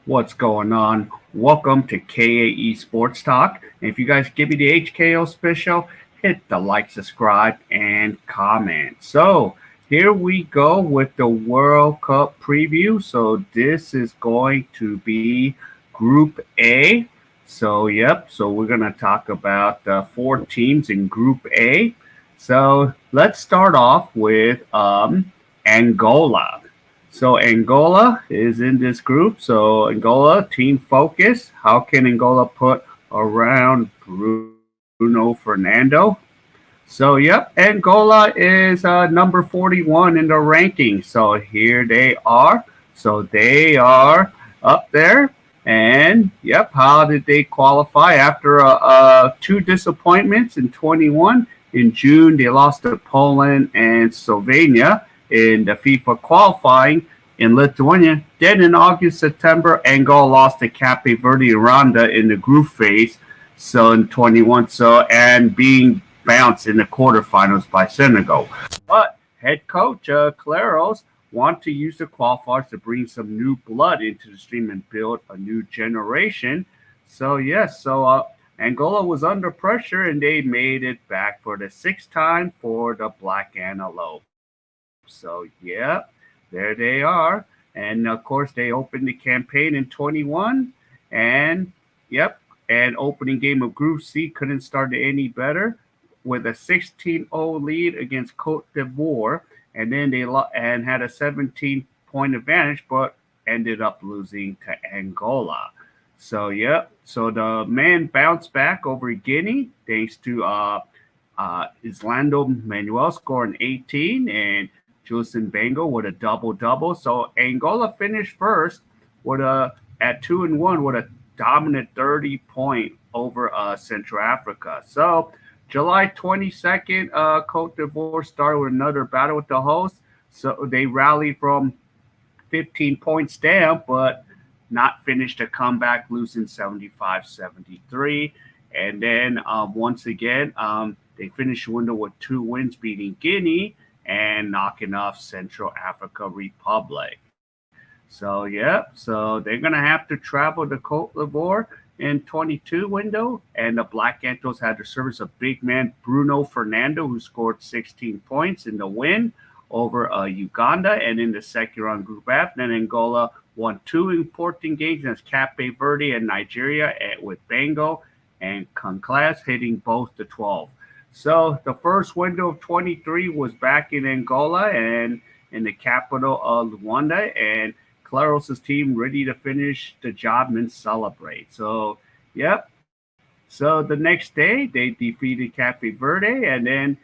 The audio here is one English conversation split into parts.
What's going on? Welcome to K.A.E Sports Talk. And if you guys give me the HKO special, hit the like, subscribe, and comment. So here we go with the World Cup preview. So this is going to be Group A. So we're going to talk about the four teams in Group A. So let's start off with Angola. So Angola is in this group. So Angola, team focus. How can Angola put around Bruno Fernando? Angola is number 41 in the ranking. So here they are. So they are up there. And how did they qualify after two disappointments in 21? In June, they lost to Poland and Slovenia in the FIFA qualifying in Lithuania. Then in August, September, Angola lost to K.A.E Rwanda in the group phase. So in 21, and being bounced in the quarterfinals by Senegal. But head coach Claros want to use the qualifiers to bring some new blood into the stream and build a new generation. Angola was under pressure and they made it back for the sixth time for the Black Antelope. There they are. And of course, they opened the campaign in 21. And and opening game of Group C couldn't start any better with a 16-0 lead against Cote d'Ivoire. And then and had a 17-point advantage, but ended up losing to Angola. So the man bounced back over Guinea thanks to Islando Manuel scoring 18 and Julian Bango with a double double. So Angola finished first with at 2-1 with a dominant 30-point over Central Africa. So July 22nd, Cote d'Ivoire started with another battle with the hosts. So they rallied from 15 points down, but not finished a comeback, losing 75-73. And then once again, they finished the window with two wins, beating Guinea and knocking off Central Africa Republic. So they're gonna have to travel to Cote d'Ivoire in 22 window, and the Black Antos had to service a big man Bruno Fernando, who scored 16 points in the win over Uganda, and in the second round Group F, then Angola won two important games against Cape Verde and Nigeria with Bango and Conclass hitting both the 12. So the first window of 23 was back in Angola and in the capital of Luanda, and Claros' team ready to finish the job and celebrate. So the next day they defeated Cape Verde, and then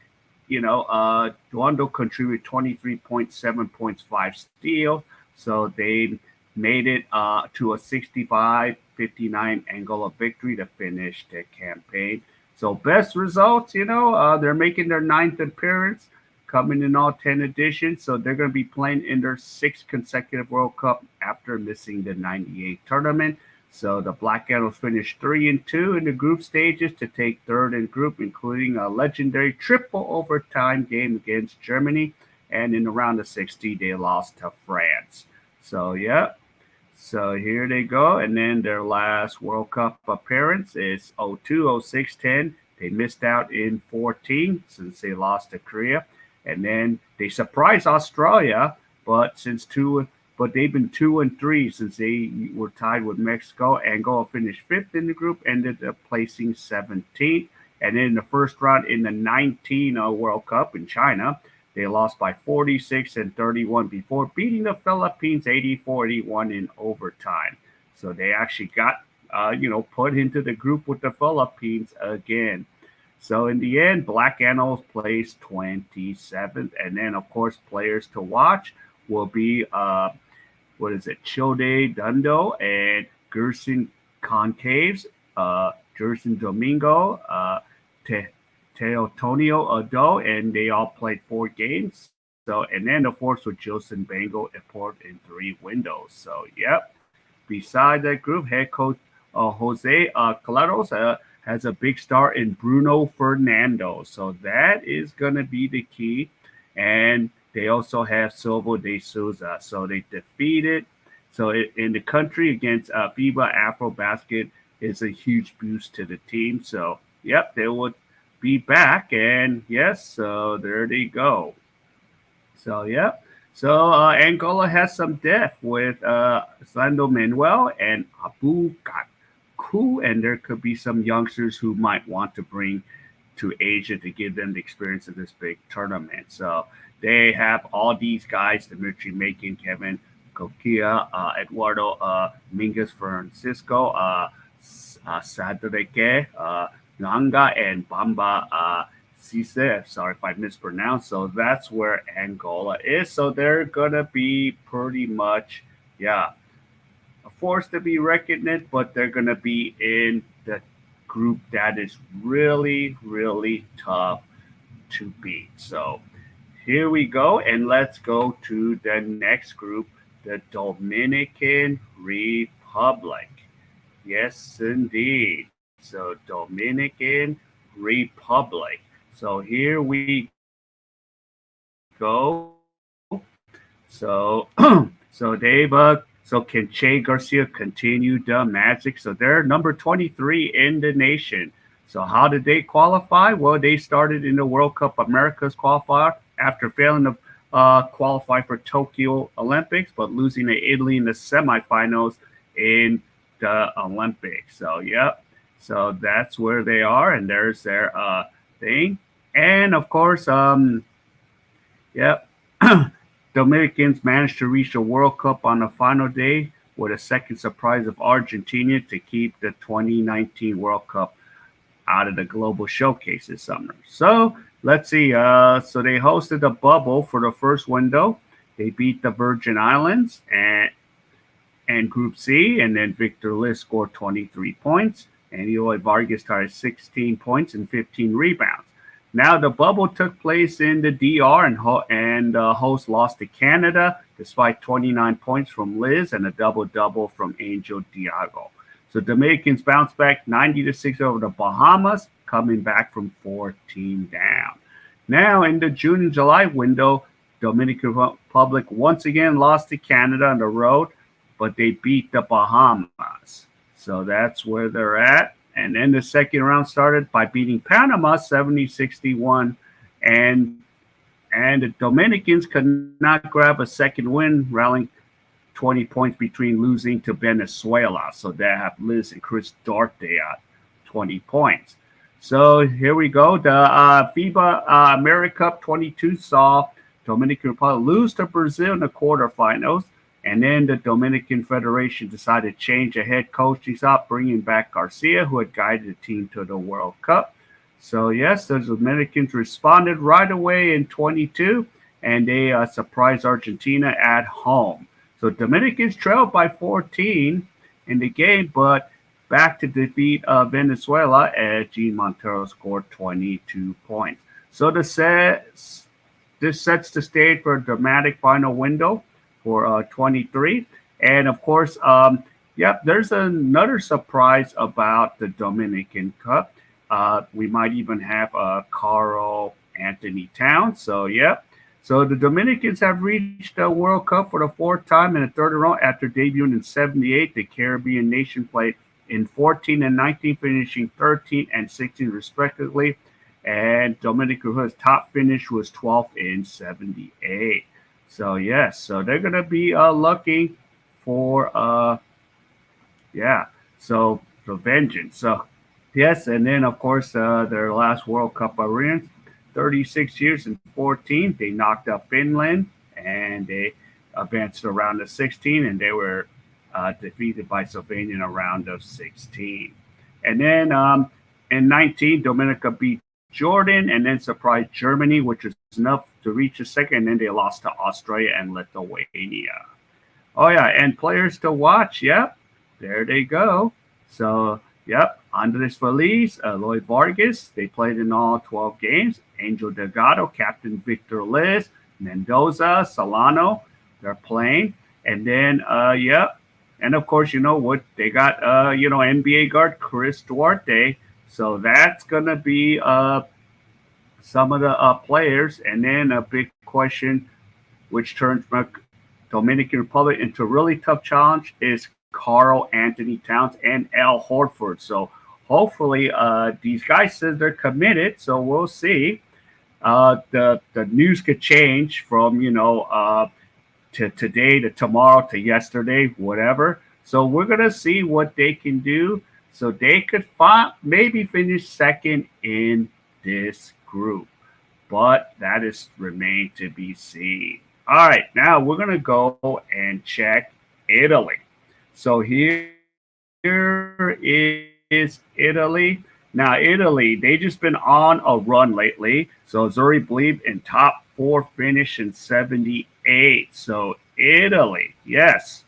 Luanda contributed 23.7 points, 5 steals. So they made it to a 65-59 Angola victory to finish the campaign. So best results, they're making their ninth appearance, coming in all 10 editions. So they're going to be playing in their sixth consecutive World Cup after missing the 98 tournament. So the Black Arrows finished 3-2 in the group stages to take third in group, including a legendary triple overtime game against Germany. And in the round of 60, they lost to France. So here they go. And then their last World Cup appearance is 02, 06, 10. They missed out in 14 since they lost to Korea. And then they surprised Australia, but they've been 2-3 since they were tied with Mexico. Angola finished fifth in the group, ended up placing 17th. And then in the first round in the 19 World Cup in China, they lost by 46 and 31 before beating the Philippines 84-81 in overtime. So they actually got put into the group with the Philippines again. So in the end, Black Animals placed 27th. And then, of course, players to watch will be, Childe Dundo and Gerson Concaves, Gerson Domingo, Teotonio Odo, and they all played 4 games. So, and then, of course, with Jilson Bango Eport in 3 windows. So, beside that group, head coach Jose Claros has a big star in Bruno Fernando. So that is going to be the key. And they also have Silva de Souza. So they defeated So in the country against FIBA Afro Basket is a huge boost to the team. So yep, they would be back, and yes, so there they go. So yeah. So Angola has some depth with Sando Manuel and Abu Gaku, and there could be some youngsters who might want to bring to Asia to give them the experience of this big tournament. So they have all these guys: Dimitri Makin, Kevin Kokia, Eduardo Mingus Francisco, Sadreke, Nanga, and Bamba Cisse. Sorry if I mispronounced. So that's where Angola is. So they're gonna be pretty much, yeah, a force to be reckoned with, but they're gonna be in the group that is really, really tough to beat. So here we go, and let's go to the next group, the Dominican Republic. Yes, indeed. So Dominican Republic. So here we go. So so can Che Garcia continue the magic? So they're number 23 in the nation. So how did they qualify? Well, they started in the World Cup Americas qualifier after failing to qualify for Tokyo Olympics, but losing to Italy in the semifinals in the Olympics. So yep. So that's where they are, and there's their thing. And of course, yep. Dominicans managed to reach the World Cup on the final day with a second surprise of Argentina to keep the 2019 World Cup out of the global showcase this summer. So let's see. So they hosted a bubble for the first window. They beat the Virgin Islands and Group C, and then Victor Liz scored 23 points, and Eloy Vargas started 16 points and 15 rebounds. Now the bubble took place in the DR, and host lost to Canada despite 29 points from Liz and a double double from Angel Diago. So Dominicans bounced back 90-6 over the Bahamas, coming back from 14 down. Now in the June and July window, Dominican Republic once again lost to Canada on the road, but they beat the Bahamas. So that's where they're at. And then the second round started by beating Panama 70-61, and and the Dominicans could not grab a second win, rallying 20 points between losing to Venezuela. So they have Liz and Chris Duarte at 20 points. So here we go. The FIBA AmeriCup 22 saw Dominican Republic lose to Brazil in the quarterfinals. And then the Dominican Federation decided to change the head coach. He's out, bringing back Garcia, who had guided the team to the World Cup. So, yes, the Dominicans responded right away in 22, and they surprised Argentina at home. So, Dominicans trailed by 14 in the game, but back to defeat Venezuela as Gene Montero scored 22 points. So, this sets the stage for a dramatic final window for 23. And of course, yep, there's another surprise about the Dominican Cup. We might even have Carl Anthony Towns. So, yep. So the Dominicans have reached the World Cup for the fourth time in the third round after debuting in 78. The Caribbean nation played in 14 and 19, finishing 13 and 16 respectively. And Dominican's top finish was 12th in 78. So yes, so they're gonna be looking for yeah, so vengeance. So yes, and then of course their last World Cup appearance, 36 years and 14, they knocked up Finland and they advanced to the round of 16, and they were defeated by Slovenia in a round of 16. And then in 19, Dominica beat Jordan and then surprised Germany, which was enough to reach a second, and then they lost to Australia and Lithuania. Oh yeah, and players to watch. Yep, there they go. So yep, Andres Feliz, Eloy Vargas. They played in all 12 games. Angel Delgado, Captain Victor Liz, Mendoza, Solano. They're playing, and then yep, and of course you know what they got. NBA guard Chris Duarte. So that's gonna be some of the players, and then a big question, which turns Dominican Republic into a really tough challenge is Carl Anthony Towns and Al Horford. So hopefully these guys said they're committed. So we'll see. The news could change from to today to tomorrow to yesterday, whatever. So we're gonna see what they can do. So they could maybe finish second in this group, but that is remain to be seen. All right, now we're gonna go and check Italy. So here is Italy. Now, Italy, they just been on a run lately. So Zuri believe in top four finish in 78. So Italy, yes,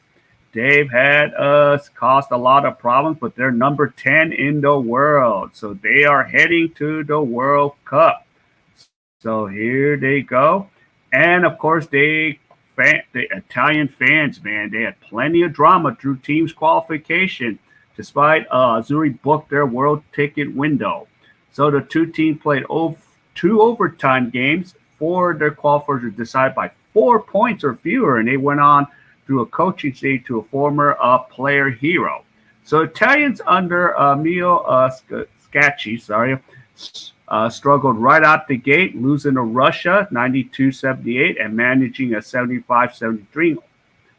they've had us caused a lot of problems, but they're number 10 in the world. So they are heading to the World Cup. So here they go. And of course, the Italian fans, man, they had plenty of drama through team's qualification, despite Zurich booked their world ticket window. So the two teams played two overtime games for their qualifiers were decided by 4 points or fewer, and they went on through a coaching stage to a former player hero. So Italians under Mio Scacchi, struggled right out the gate, losing to Russia 92-78 and managing a 75-73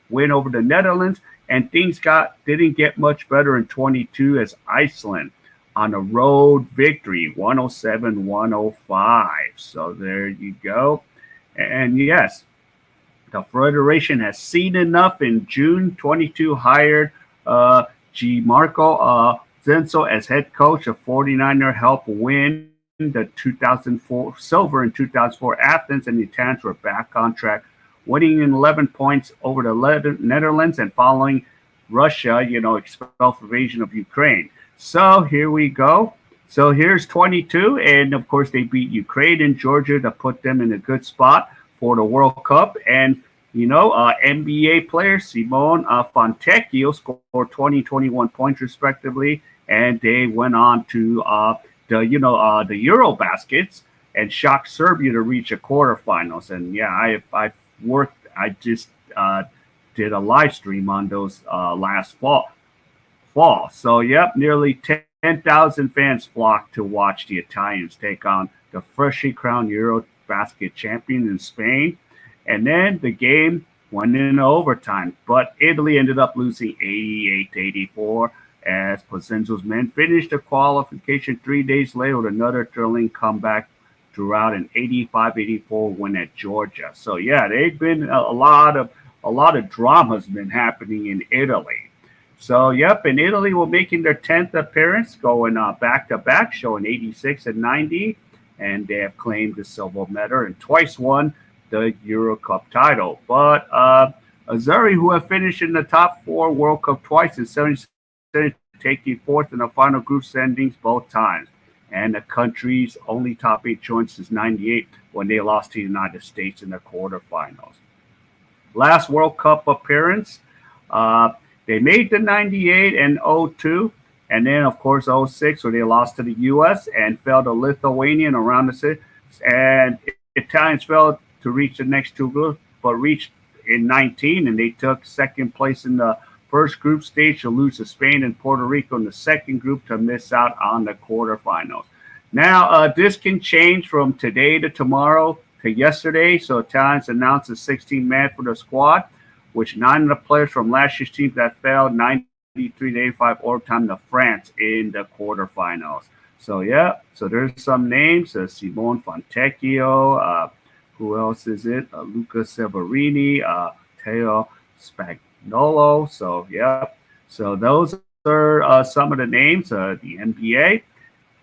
win over the Netherlands. And things didn't get much better in 22 as Iceland on a road victory 107-105. So there you go. And yes, the Federation has seen enough. In June 22 hired G. Marco Zenzo as head coach of 49er, helped win the 2004 silver in 2004 Athens, and the Italians were back on track, winning in 11 points over the Netherlands and following Russia, expelled invasion of Ukraine. So here we go. So here's 22, and of course they beat Ukraine and Georgia to put them in a good spot for the World Cup. And NBA player Simone Fontecchio scored 20, 21 points respectively, and they went on to the Euro baskets and shocked Serbia to reach a quarterfinals. And yeah, I just did a live stream on those last fall. So yep, nearly 10,000 fans flocked to watch the Italians take on the freshly crowned Euro basket champion in Spain. And then the game went into overtime, but Italy ended up losing 88-84 as Posenzo's men finished the qualification 3 days later with another thrilling comeback throughout an 85-84 win at Georgia. So yeah, they've been a lot of drama has been happening in Italy. So yep, and Italy will making their 10th appearance, going back to back, showing 86 and 90, and they have claimed the silver medal and twice won the Euro Cup title. But Azari, who have finished in the top four World Cup twice in 77, taking fourth in the final group standings both times, and the country's only top eight joined since '98 when they lost to the United States in the quarterfinals. Last World Cup appearance, they made the '98 and '02, and then of course '06 where they lost to the U.S. and fell to Lithuania around the city, and Italians failed to reach the next two groups, but reached in 19, and they took second place in the first group stage to lose to Spain and Puerto Rico in the second group to miss out on the quarterfinals. Now, this can change from today to tomorrow to yesterday. So Italians announced a 16-man for the squad, which 9 of the players from last year's team that fell 93-85 overtime to France in the quarterfinals. So yeah, so there's some names: Simone Fontecchio. Who else is it? Luca Severini, Teo Spagnolo. So yep. So those are some of the names. The NBA.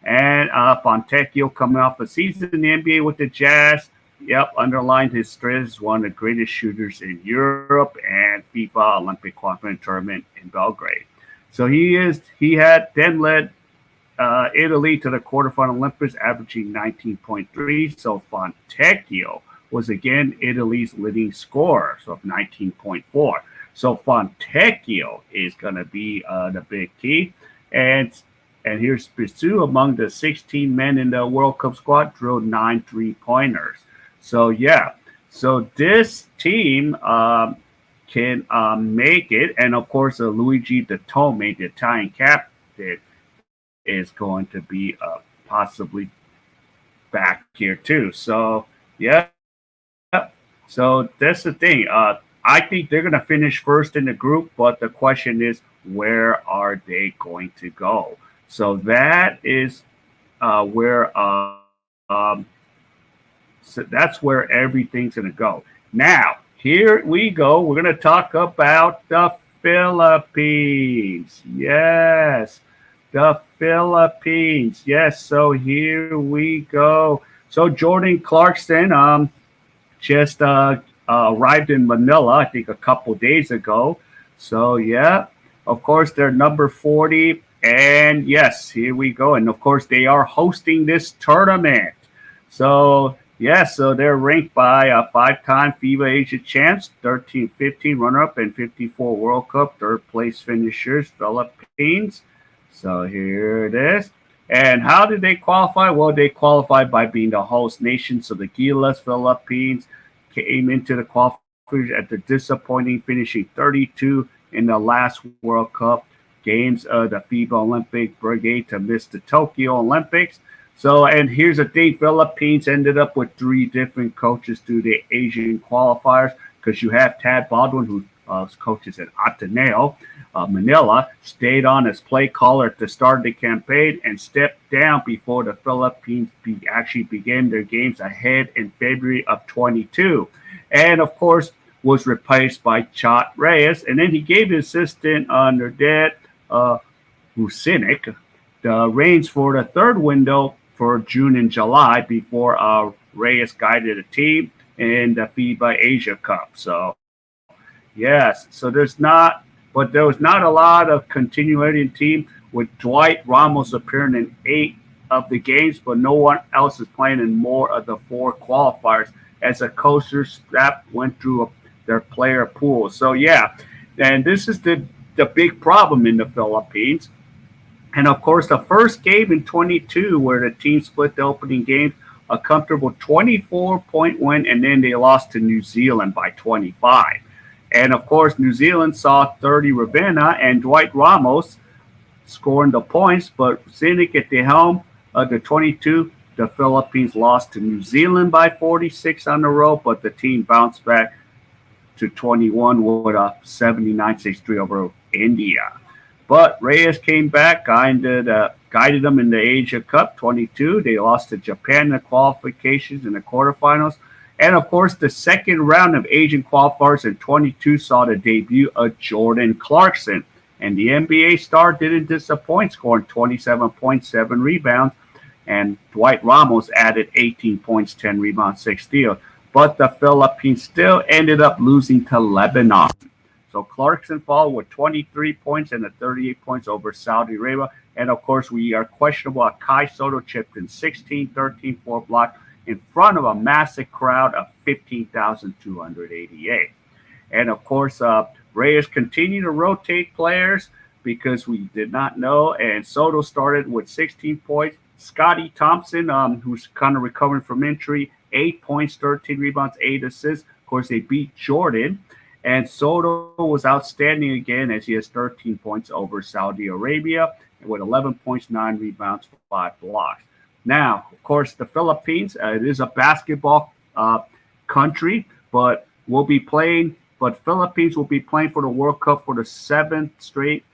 And Fontecchio coming off a season in the NBA with the Jazz. Yep, underlined his strength as one of the greatest shooters in Europe and FIBA Olympic qualifying tournament in Belgrade. So he had then led Italy to the quarterfinal Olympics, averaging 19.3. So Fontecchio was again Italy's leading scorer, so of 19.4. So Fontecchio is going to be the big key. And here's Bisou among the 16 men in the World Cup squad, drilled 9 3-pointers. So yeah, so this team can make it. And of course, Luigi Datome, the Italian captain, is going to be possibly back here too. So, yeah. So that's the thing. I think they're going to finish first in the group, but the question is, where are they going to go? So that is where so that's where everything's going to go. Now, here we go. We're going to talk about the Philippines. Yes, the Philippines. Yes, so here we go. So Jordan Clarkson, just arrived in Manila, I think a couple days ago. So, yeah, of course, they're number 40. And yes, here we go. And of course, they are hosting this tournament. So, yeah, so they're ranked by a 5-time FIBA Asia champs, 13, 15 runner up, and 54 World Cup third place finishers, Philippines. So here it is. And how did they qualify? Well, they qualified by being the host nation. So the Gilas Philippines came into the qualifiers at the disappointing finishing 32 in the last World Cup games of the FIBA Olympic Brigade to miss the Tokyo Olympics. So, and here's the thing: Philippines ended up with 3 different coaches through the Asian qualifiers because you have Tad Baldwin, who coaches at Ateneo Manila, stayed on as play caller at the start of the campaign and stepped down before the Philippines actually began their games ahead in February of 22. And of course, was replaced by Chot Reyes. And then he gave his assistant under that, Vucinic, the reins for the third window for June and July before Reyes guided a team in the FIBA Asia Cup. So, yes, so but there was not a lot of continuity in team with Dwight Ramos appearing in 8 of the games, but no one else is playing in more of the 4 qualifiers as the coaster staff went through their player pool. So, yeah, and this is the big problem in the Philippines. And of course, the first game in 22, where the team split the opening game, a comfortable 24-point win, and then they lost to New Zealand by 25. And of course, New Zealand saw 30 Ravenna and Dwight Ramos scoring the points, but Zinnik at the helm of the 22, the Philippines lost to New Zealand by 46 on the road, but the team bounced back to 21 with a 79-63 over India. But Reyes came back, guided them in the Asia Cup 22. They lost to Japan in the qualifications in the quarterfinals. And of course, the second round of Asian qualifiers in 22 saw the debut of Jordan Clarkson. And the NBA star didn't disappoint, scoring 27.7 rebounds. And Dwight Ramos added 18 points, 10 rebounds, 6 steals. But the Philippines still ended up losing to Lebanon. So Clarkson followed with 23 points and 38 points over Saudi Arabia. And of course, we are questionable. Kai Soto chipped in 16, 13, 4 blocks in front of a massive crowd of 15,288. And of course, Reyes continued to rotate players because we did not know. And Soto started with 16 points. Scotty Thompson, who's kind of recovering from injury, 8 points, 13 rebounds, 8 assists. Of course, they beat Jordan. And Soto was outstanding again as he has 13 points over Saudi Arabia with 11 points, 9 rebounds, 5 blocks. Now, of course, the Philippines, it is a basketball country, but Philippines will be playing for the World Cup for the 7th straight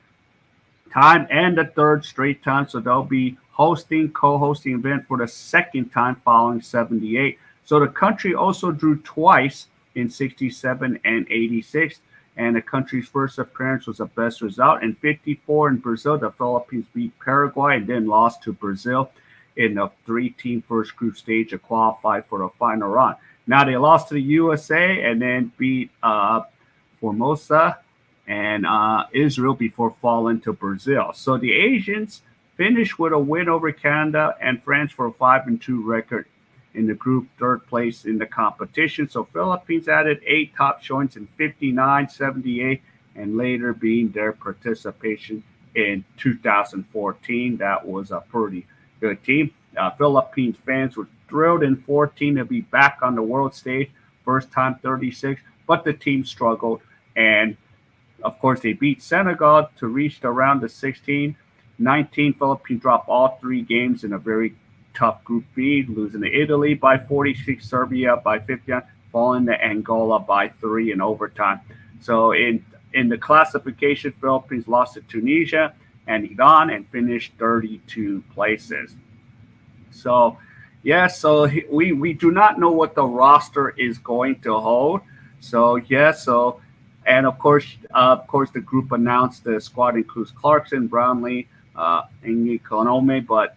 time and the 3rd straight time. So they'll be co-hosting event for the 2nd time following 78. So the country also drew twice in 67 and 86. And the country's first appearance was the best result. In 54 in Brazil, the Philippines beat Paraguay and then lost to Brazil in the 3-team first group stage to qualify for the final round. Now they lost to the USA and then beat Formosa and Israel before falling to Brazil. So the Asians finished with a win over Canada and France for a 5-2 record in the group, 3rd place in the competition. So Philippines added 8 top showings in 59, 78, and later being their participation in 2014. That was a pretty good team. Philippines fans were thrilled in 14 to be back on the world stage, first time 36, but the team struggled And of course, they beat Senegal to reach the round of 16. 19, Philippines dropped all three games in a very tough Group B, losing to Italy by 46, Serbia by 59, falling to Angola by 3 in overtime. So in the classification, Philippines lost to Tunisia and Iran and finished 32 places. So, yes, so we do not know what the roster is going to hold. So, yes, so and of course, the group announced the squad includes Clarkson, Brownlee, Ingi Konome, but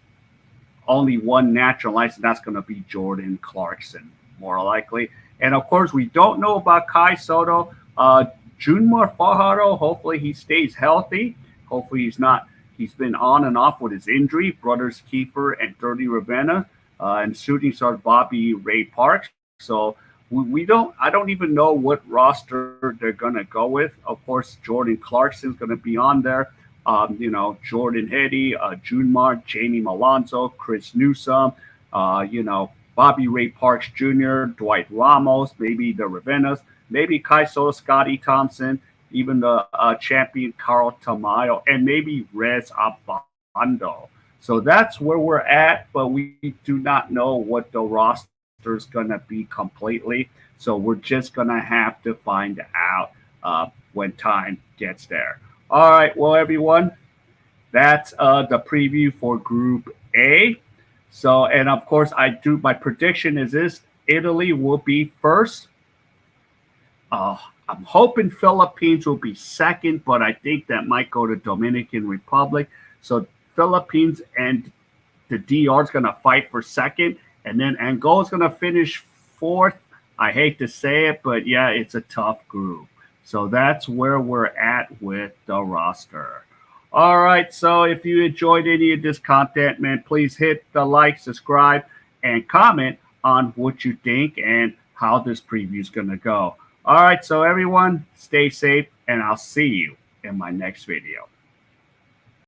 only one naturalized, and that's going to be Jordan Clarkson, more likely. And of course, we don't know about Kai Soto. Junmar Fajardo, hopefully he stays healthy. Hopefully he's not. He's been on and off with his injury. Brothers Kiefer and 30 Ravenna, and shooting star Bobby Ray Parks. So we don't. I don't even know what roster they're gonna go with. Of course, Jordan Clarkson's gonna be on there. Jordan Heddy, Junmar, Jamie Malonzo, Chris Newsom, Bobby Ray Parks Jr., Dwight Ramos, maybe the Ravennas, maybe Kai Soto, Scotty Thompson, even the champion Carl Tamayo, and maybe Rez Abando. So that's where we're at, but we do not know what the roster is going to be completely. So we're just going to have to find out when time gets there. All right, well, everyone, that's the preview for Group A. So, and of course, my prediction is this: Italy will be first. Uh, I'm hoping Philippines will be second, but I think that might go to Dominican Republic. So Philippines and the DR is going to fight for second, and then Angola is going to finish fourth. I hate to say it, but yeah, it's a tough group. So that's where we're at with the roster. All right. So if you enjoyed any of this content, man, please hit the like, subscribe, and comment on what you think and how this preview is going to go. All right. So everyone, stay safe, and I'll see you in my next video.